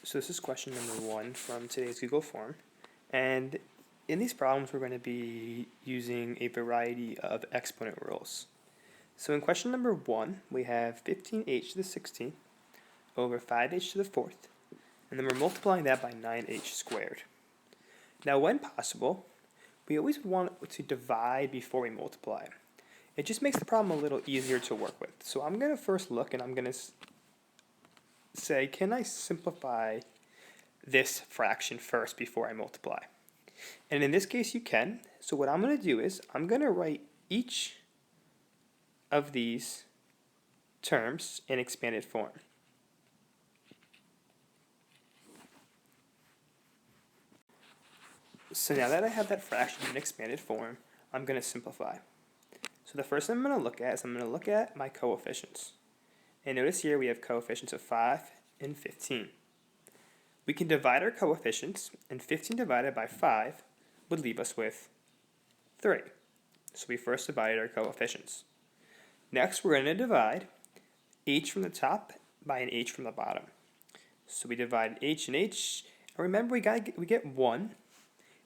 So this is question number 1 from today's Google form. And in these problems, we're going to be using a variety of exponent rules. So in question number 1, we have 15h to the 16th over 5h to the 4th. And then we're multiplying that by 9h squared. Now, when possible, we always want to divide before we multiply. It just makes the problem a little easier to work with. So I'm going to first look and I'm going to say, can I simplify this fraction first before I multiply? And in this case, you can. So what I'm going to do is I'm going to write each of these terms in expanded form. So now that I have that fraction in expanded form, I'm going to simplify. So the first thing I'm going to look at is I'm going to look at my coefficients. And notice here we have coefficients of 5 and 15. We can divide our coefficients, and 15 divided by 5 would leave us with 3. So we first divided our coefficients. Next, we're going to divide h from the top by an h from the bottom. So we divide h and h, and remember we get 1. You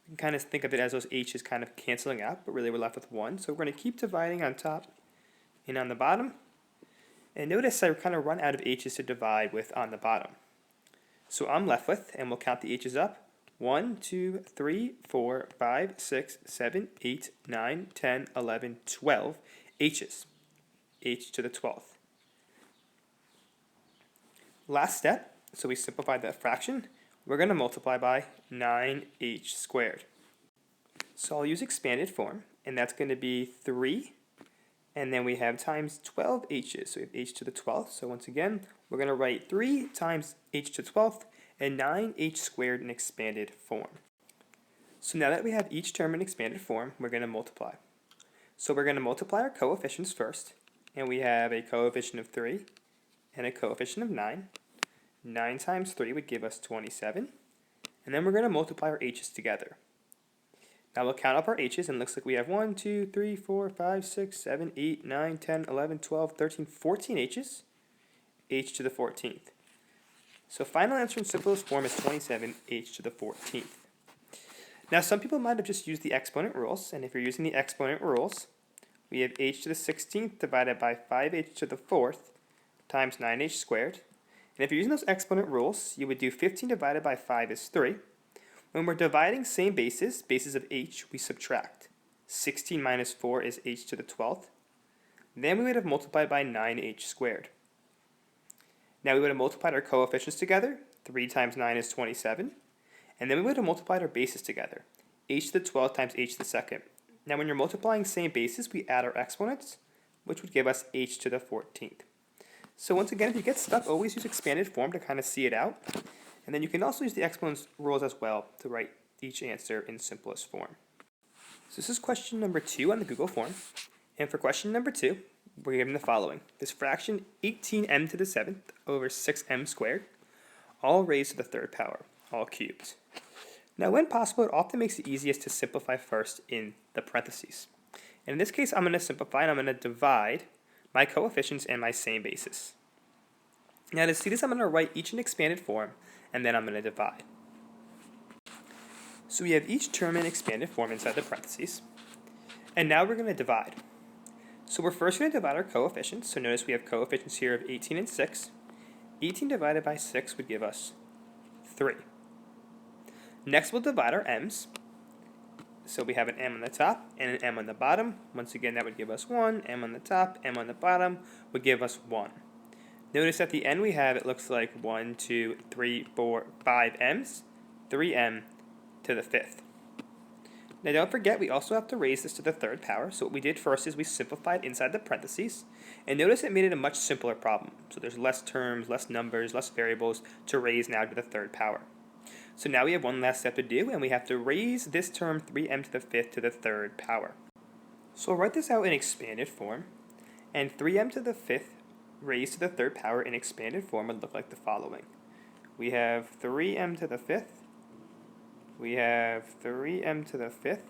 can kind of think of it as those h's kind of canceling out, but really we're left with 1. So we're going to keep dividing on top and on the bottom. And notice I kind of run out of h's to divide with on the bottom. So I'm left with, and we'll count the h's up, 1, 2, 3, 4, 5, 6, 7, 8, 9, 10, 11, 12 h's. H to the 12th. Last step, so we simplified that fraction. We're going to multiply by 9h squared. So I'll use expanded form, and that's going to be 3, and then we have times 12 h's, so we have h to the 12th. So once again, we're going to write 3 times h to the 12th and 9h squared in expanded form. So now that we have each term in expanded form, we're going to multiply. So we're going to multiply our coefficients first, and we have a coefficient of 3 and a coefficient of 9. 9 times 3 would give us 27. And then we're going to multiply our h's together. Now we'll count up our h's, and it looks like we have 1, 2, 3, 4, 5, 6, 7, 8, 9, 10, 11, 12, 13, 14 h's. H to the 14th. So final answer in simplest form is 27 h to the 14th. Now some people might have just used the exponent rules, and if you're using the exponent rules, we have h to the 16th divided by 5h to the 4th times 9h squared. And if you're using those exponent rules, you would do 15 divided by 5 is 3. When we're dividing same bases of h, we subtract. 16 minus 4 is h to the 12th. Then we would have multiplied by 9h squared. Now we would have multiplied our coefficients together. 3 times 9 is 27. And then we would have multiplied our bases together. H to the 12th times h to the 2nd. Now when you're multiplying same bases, we add our exponents, which would give us h to the 14th. So once again, if you get stuck, always use expanded form to kind of see it out. And then you can also use the exponent rules as well to write each answer in simplest form. So this is question number 2 on the Google form. And for question number 2, we're given the following. This fraction 18m to the 7th over 6m squared, all raised to the 3rd power, all cubed. Now when possible, it often makes it easiest to simplify first in the parentheses. And in this case, I'm going to simplify and I'm going to divide my coefficients and my same basis. Now to see this, I'm going to write each in expanded form, and then I'm going to divide. So we have each term in expanded form inside the parentheses. And now we're going to divide. So we're first going to divide our coefficients. So notice we have coefficients here of 18 and 6. 18 divided by 6 would give us 3. Next we'll divide our m's. So we have an m on the top and an m on the bottom. Once again, that would give us 1. M on the top, m on the bottom would give us 1. Notice at the end we have, it looks like 1, 2, 3, 4, 5 m's, 3m to the 5th. Now don't forget, we also have to raise this to the 3rd power. So what we did first is we simplified inside the parentheses. And notice it made it a much simpler problem. So there's less terms, less numbers, less variables to raise now to the 3rd power. So now we have one last step to do, and we have to raise this term 3m to the 5th to the 3rd power. So I'll write this out in expanded form, and 3m to the 5th raised to the 3rd power in expanded form would look like the following. We have 3m to the 5th, we have 3m to the 5th,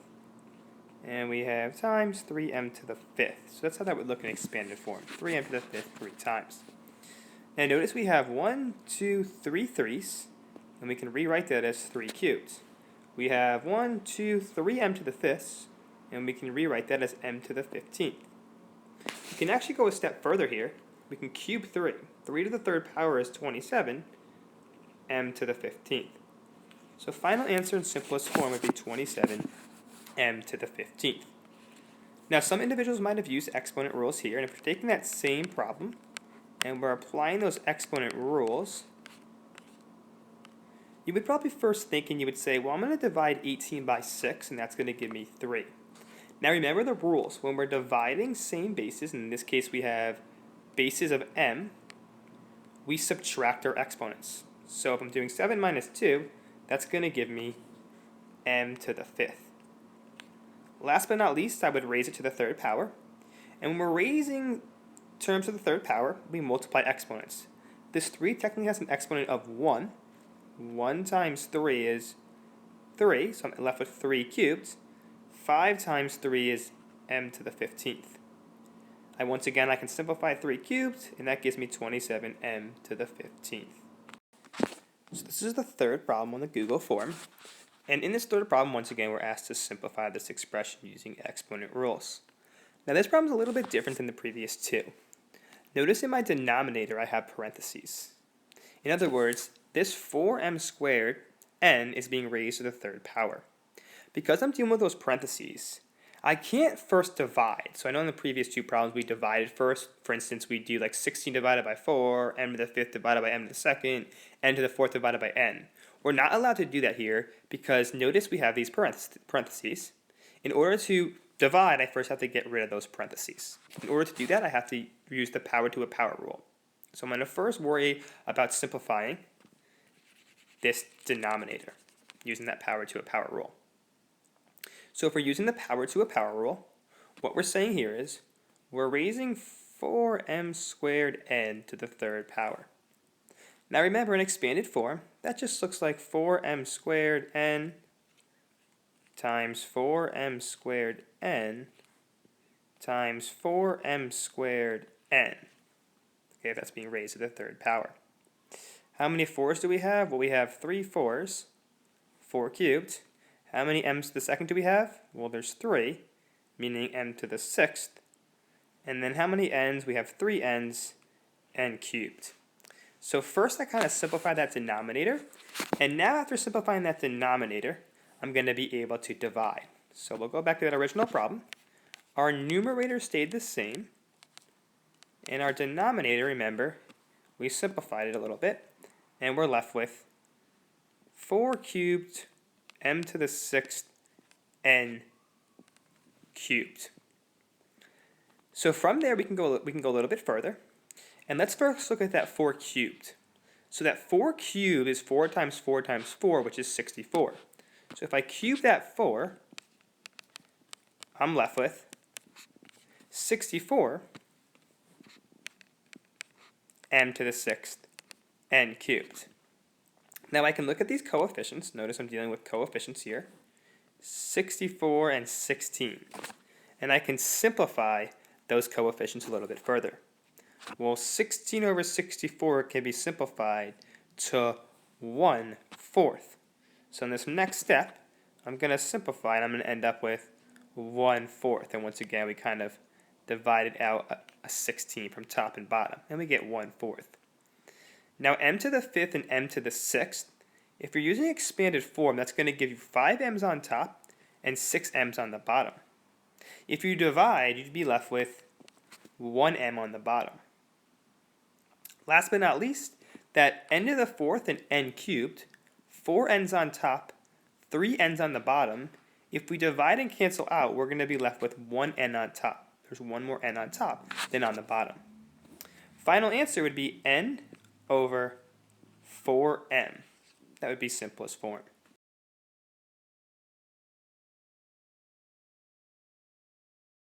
and we have times 3m to the 5th. So that's how that would look in expanded form, 3m to the 5th 3 times. Now notice we have 1, 2, 3 threes, and we can rewrite that as 3 cubed. We have 1, 2, 3m to the 5th, and we can rewrite that as m to the 15th. We can actually go a step further here. We can cube 3. 3 to the 3rd power is 27, m to the 15th. So final answer in simplest form would be 27 m to the 15th. Now some individuals might have used exponent rules here, and if we're taking that same problem and we're applying those exponent rules, you would probably first think and you would say, well, I'm going to divide 18 by 6, and that's going to give me 3. Now remember the rules. When we're dividing same bases, and in this case we have bases of m, we subtract our exponents. So if I'm doing 7 minus 2, that's going to give me m to the 5th. Last but not least, I would raise it to the 3rd power. And when we're raising terms to the 3rd power, we multiply exponents. This 3 technically has an exponent of 1. 1 times 3 is 3, so I'm left with 3 cubed. 5 times 3 is m to the 15th. Once again, I can simplify 3 cubed, and that gives me 27m to the 15th. So this is the 3rd problem on the Google form. And in this 3rd problem, once again, we're asked to simplify this expression using exponent rules. Now this problem is a little bit different than the previous 2. Notice in my denominator I have parentheses. In other words, this 4m squared n is being raised to the 3rd power. Because I'm dealing with those parentheses, I can't first divide. So I know in the previous 2 problems we divided first. For instance, we do like 16 divided by 4, m to the 5th divided by m to the 2nd, n to the 4th divided by n. We're not allowed to do that here because notice we have these parentheses. In order to divide, I first have to get rid of those parentheses. In order to do that, I have to use the power to a power rule. So I'm going to first worry about simplifying this denominator using that power to a power rule. So if we're using the power to a power rule, what we're saying here is we're raising 4m squared n to the 3rd power. Now remember, in expanded form, that just looks like 4m squared n times 4m squared n times 4m squared n. Okay, that's being raised to the 3rd power. How many 4's do we have? Well, we have 3 4's, 4 cubed. How many m's to the 2nd do we have? Well, there's 3, meaning m to the 6th. And then how many n's? We have 3 n's, n cubed. So first I kind of simplify that denominator, and now after simplifying that denominator, I'm going to be able to divide. So we'll go back to that original problem. Our numerator stayed the same, and our denominator, remember, we simplified it a little bit, and we're left with 4 cubed m to the 6th n cubed. So from there we can go a little bit further. And let's first look at that 4 cubed. So that 4 cubed is 4 times 4 times 4, which is 64. So if I cube that 4, I'm left with 64 m to the 6th n cubed. Now I can look at these coefficients. Notice I'm dealing with coefficients here. 64 and 16. And I can simplify those coefficients a little bit further. Well, 16 over 64 can be simplified to 1/4. So in this next step, I'm going to simplify, and I'm going to end up with 1/4. And once again, we kind of divided out a 16 from top and bottom, and we get 1/4. Now m to the 5th and m to the 6th, if you're using expanded form, that's going to give you 5 m's on top and 6 m's on the bottom. If you divide, you'd be left with 1 m on the bottom. Last but not least, that n to the 4th and n cubed, 4 n's on top, 3 n's on the bottom. If we divide and cancel out, we're going to be left with 1 n on top. There's one more n on top than on the bottom. Final answer would be n over 4m. That would be simplest form.